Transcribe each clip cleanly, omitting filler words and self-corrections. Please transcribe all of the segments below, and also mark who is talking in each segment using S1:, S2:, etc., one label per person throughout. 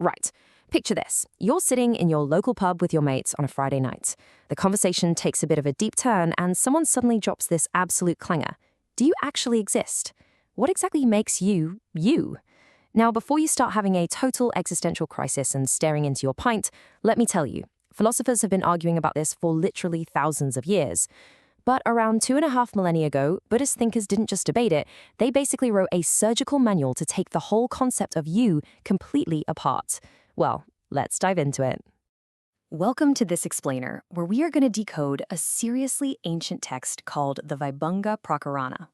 S1: Right. Picture this. You're sitting in your local pub with your mates on a Friday night. The conversation takes a bit of a deep turn and someone suddenly drops this absolute clanger. Do you actually exist? What exactly makes you, you? Now, before you start having a total existential crisis and staring into your pint, let me tell you, philosophers have been arguing about this for literally thousands of years. But around 2.5 millennia ago, Buddhist thinkers didn't just debate it, they basically wrote a surgical manual to take the whole concept of you completely apart. Well, let's dive into it. Welcome to this explainer, where we are going to decode a seriously ancient text called the Vibhanga Prakarana.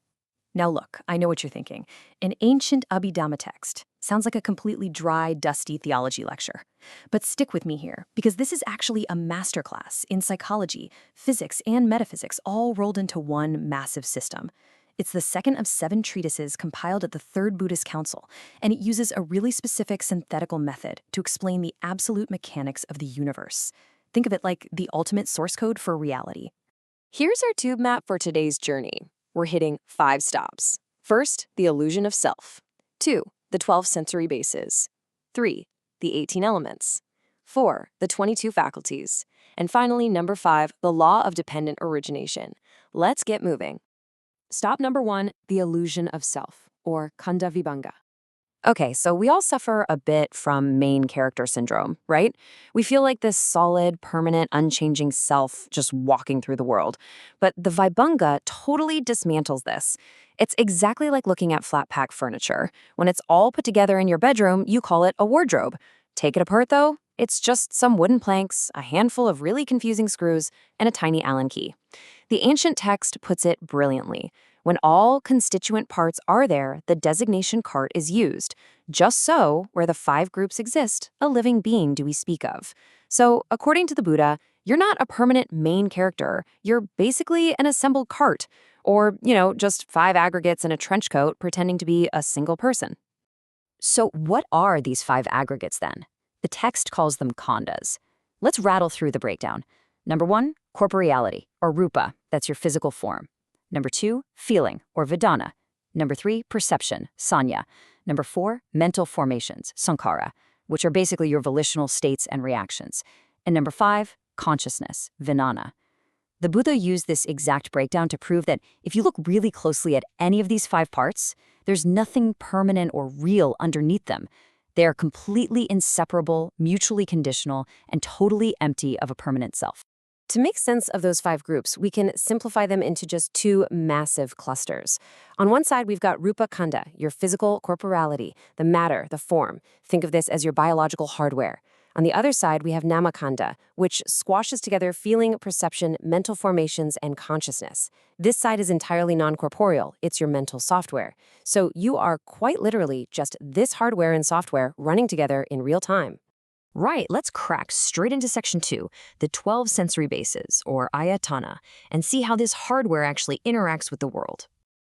S1: Now look, I know what you're thinking. An ancient Abhidhamma text. Sounds like a completely dry, dusty theology lecture. But stick with me here, because this is actually a masterclass in psychology, physics, and metaphysics all rolled into one massive system. It's the second of 7 treatises compiled at the Third Buddhist Council, and it uses a really specific synthetical method to explain the absolute mechanics of the universe. Think of it like the ultimate source code for reality.
S2: Here's our tube map for today's journey. We're hitting 5 stops. First, the illusion of self. 2, the 12 sensory bases. 3, the 18 elements. 4, the 22 faculties. And finally, number 5, the law of dependent origination. Let's get moving. Stop number 1, the illusion of self, or Khandha Vibhanga.
S1: Okay, so we all suffer a bit from main character syndrome, right? We feel like this solid, permanent, unchanging self just walking through the world. But the Vibhanga totally dismantles this. It's exactly like looking at flat-pack furniture. When it's all put together in your bedroom, you call it a wardrobe. Take it apart, though, it's just some wooden planks, a handful of really confusing screws, and a tiny Allen key. The ancient text puts it brilliantly. When all constituent parts are there, the designation cart is used. Just so, where the 5 groups exist, a living being do we speak of. So, according to the Buddha, you're not a permanent main character. You're basically an assembled cart. Or, just 5 aggregates in a trench coat pretending to be a single person. So what are these 5 aggregates then? The text calls them khandhas. Let's rattle through the breakdown. Number 1, corporeality, or rupa, that's your physical form. Number 2, feeling, or vedana. Number 3, perception, sanya. Number 4, mental formations, sankhara, which are basically your volitional states and reactions. And number 5, consciousness, vijnana. The Buddha used this exact breakdown to prove that if you look really closely at any of these 5 parts, there's nothing permanent or real underneath them. They are completely inseparable, mutually conditional, and totally empty of a permanent self. To make sense of those 5 groups, we can simplify them into just 2 massive clusters. On one side, we've got Rupa Khandha, your physical corporality, the matter, the form. Think of this as your biological hardware. On the other side, we have Nama Khandha, which squashes together feeling, perception, mental formations, and consciousness. This side is entirely non-corporeal. It's your mental software. So you are quite literally just this hardware and software running together in real time. Right, let's crack straight into section 2, the 12 sensory bases, or ayatana, and see how this hardware actually interacts with the world.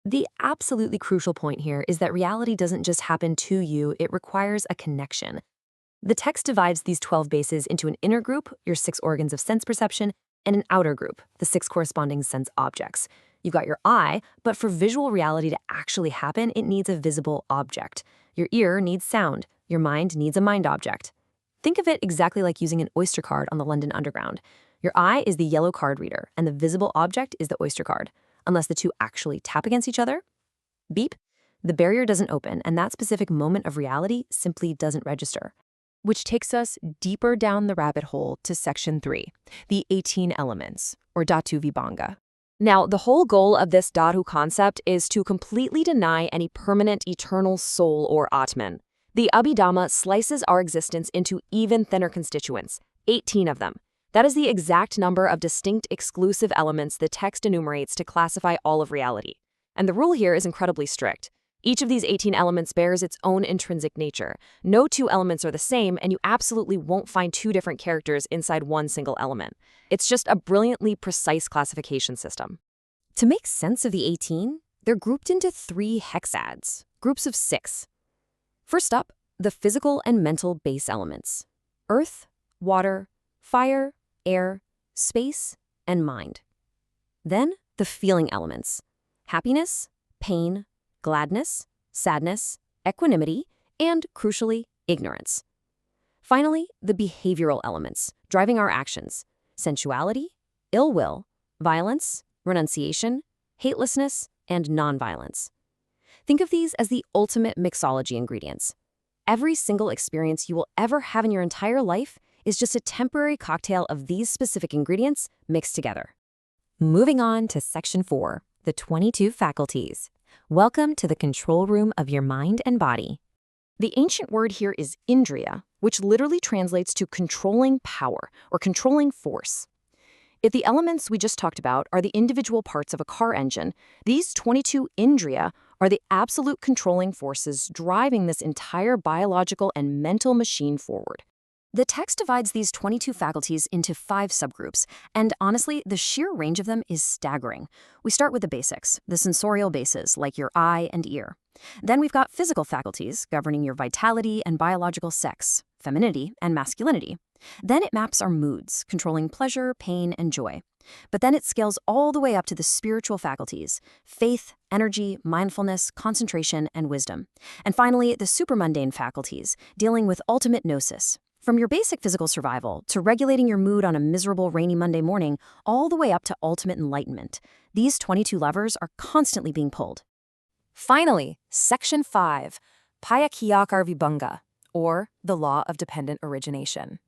S1: The absolutely crucial point here is that reality doesn't just happen to you, it requires a connection. The text divides these 12 bases into an inner group, your 6 organs of sense perception, and an outer group, the 6 corresponding sense objects. You've got your eye, but for visual reality to actually happen, it needs a visible object. Your ear needs sound. Your mind needs a mind object. Think of it exactly like using an Oyster card on the London Underground. Your eye is the yellow card reader, and the visible object is the Oyster card. Unless the two actually tap against each other, beep, the barrier doesn't open, and that specific moment of reality simply doesn't register. Which takes us deeper down the rabbit hole to section 3, the 18 elements, or Dhatu Vibhanga. Now, the whole goal of this Dhatu concept is to completely deny any permanent eternal soul or Atman. The Abhidhamma slices our existence into even thinner constituents, 18 of them. That is the exact number of distinct exclusive elements the text enumerates to classify all of reality. And the rule here is incredibly strict. Each of these 18 elements bears its own intrinsic nature. No 2 elements are the same, and you absolutely won't find 2 different characters inside one single element. It's just a brilliantly precise classification system. To make sense of the 18, they're grouped into 3 hexads, groups of 6. First up, the physical and mental base elements: earth, water, fire, air, space, and mind. Then, the feeling elements: happiness, pain, gladness, sadness, equanimity, and, crucially, ignorance.
S2: Finally, the behavioral elements, driving our actions: sensuality, ill will, violence, renunciation, hatelessness, and nonviolence. Think of these as the ultimate mixology ingredients. Every single experience you will ever have in your entire life is just a temporary cocktail of these specific ingredients mixed together. Moving on to Section 4, the 22 faculties. Welcome to the control room of your mind and body. The ancient word here is indriya, which literally translates to controlling power or controlling force. If the elements we just talked about are the individual parts of a car engine, these 22 indriya are the absolute controlling forces driving this entire biological and mental machine forward. The text divides these 22 faculties into 5 subgroups, and honestly, the sheer range of them is staggering. We start with the basics, the sensorial bases, like your eye and ear. Then we've got physical faculties, governing your vitality and biological sex, femininity and masculinity. Then it maps our moods, controlling pleasure, pain, and joy. But then it scales all the way up to the spiritual faculties: faith, energy, mindfulness, concentration, and wisdom. And finally, the supramundane faculties, dealing with ultimate gnosis. From your basic physical survival to regulating your mood on a miserable rainy Monday morning, all the way up to ultimate enlightenment. These 22 levers are constantly being pulled. Finally, Section 5, Payakiyakar Vibhanga, or the law of dependent origination.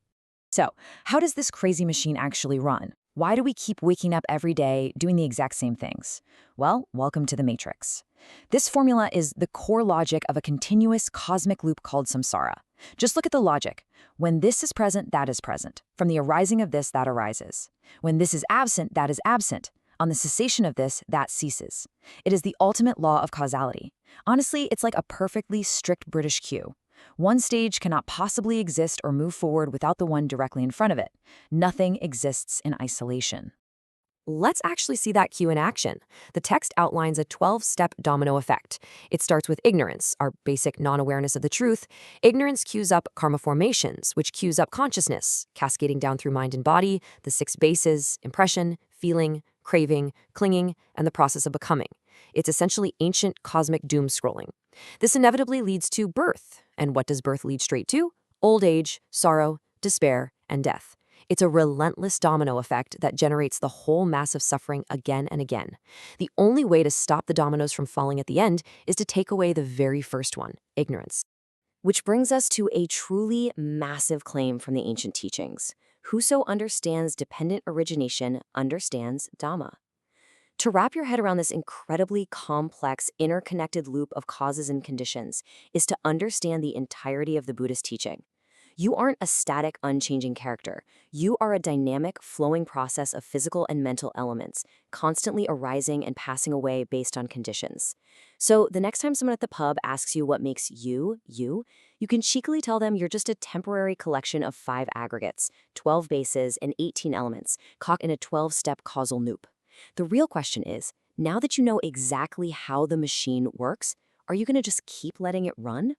S1: So, how does this crazy machine actually run? Why do we keep waking up every day doing the exact same things? Well, welcome to the Matrix. This formula is the core logic of a continuous cosmic loop called samsara. Just look at the logic. When this is present, that is present. From the arising of this, that arises. When this is absent, that is absent. On the cessation of this, that ceases. It is the ultimate law of causality. Honestly, it's like a perfectly strict British cue. One stage cannot possibly exist or move forward without the one directly in front of it. Nothing exists in isolation.
S2: Let's actually see that cue in action. The text outlines a 12-step domino effect. It starts with ignorance, our basic non-awareness of the truth. Ignorance cues up karma formations, which cues up consciousness, cascading down through mind and body, the 6 bases: impression, feeling, craving, clinging, and the process of becoming. It's essentially ancient cosmic doom scrolling. This inevitably leads to birth. And what does birth lead straight to? Old age, sorrow, despair, and death. It's a relentless domino effect that generates the whole mass of suffering again and again. The only way to stop the dominoes from falling at the end is to take away the very first one: ignorance. Which brings us to a truly massive claim from the ancient teachings. Whoso understands dependent origination understands Dhamma. To wrap your head around this incredibly complex, interconnected loop of causes and conditions is to understand the entirety of the Buddhist teaching. You aren't a static, unchanging character. You are a dynamic, flowing process of physical and mental elements, constantly arising and passing away based on conditions. So the next time someone at the pub asks you what makes you, you can cheekily tell them you're just a temporary collection of 5 aggregates, 12 bases, and 18 elements, caught in a 12-step causal loop. The real question is, now that you know exactly how the machine works, are you going to just keep letting it run?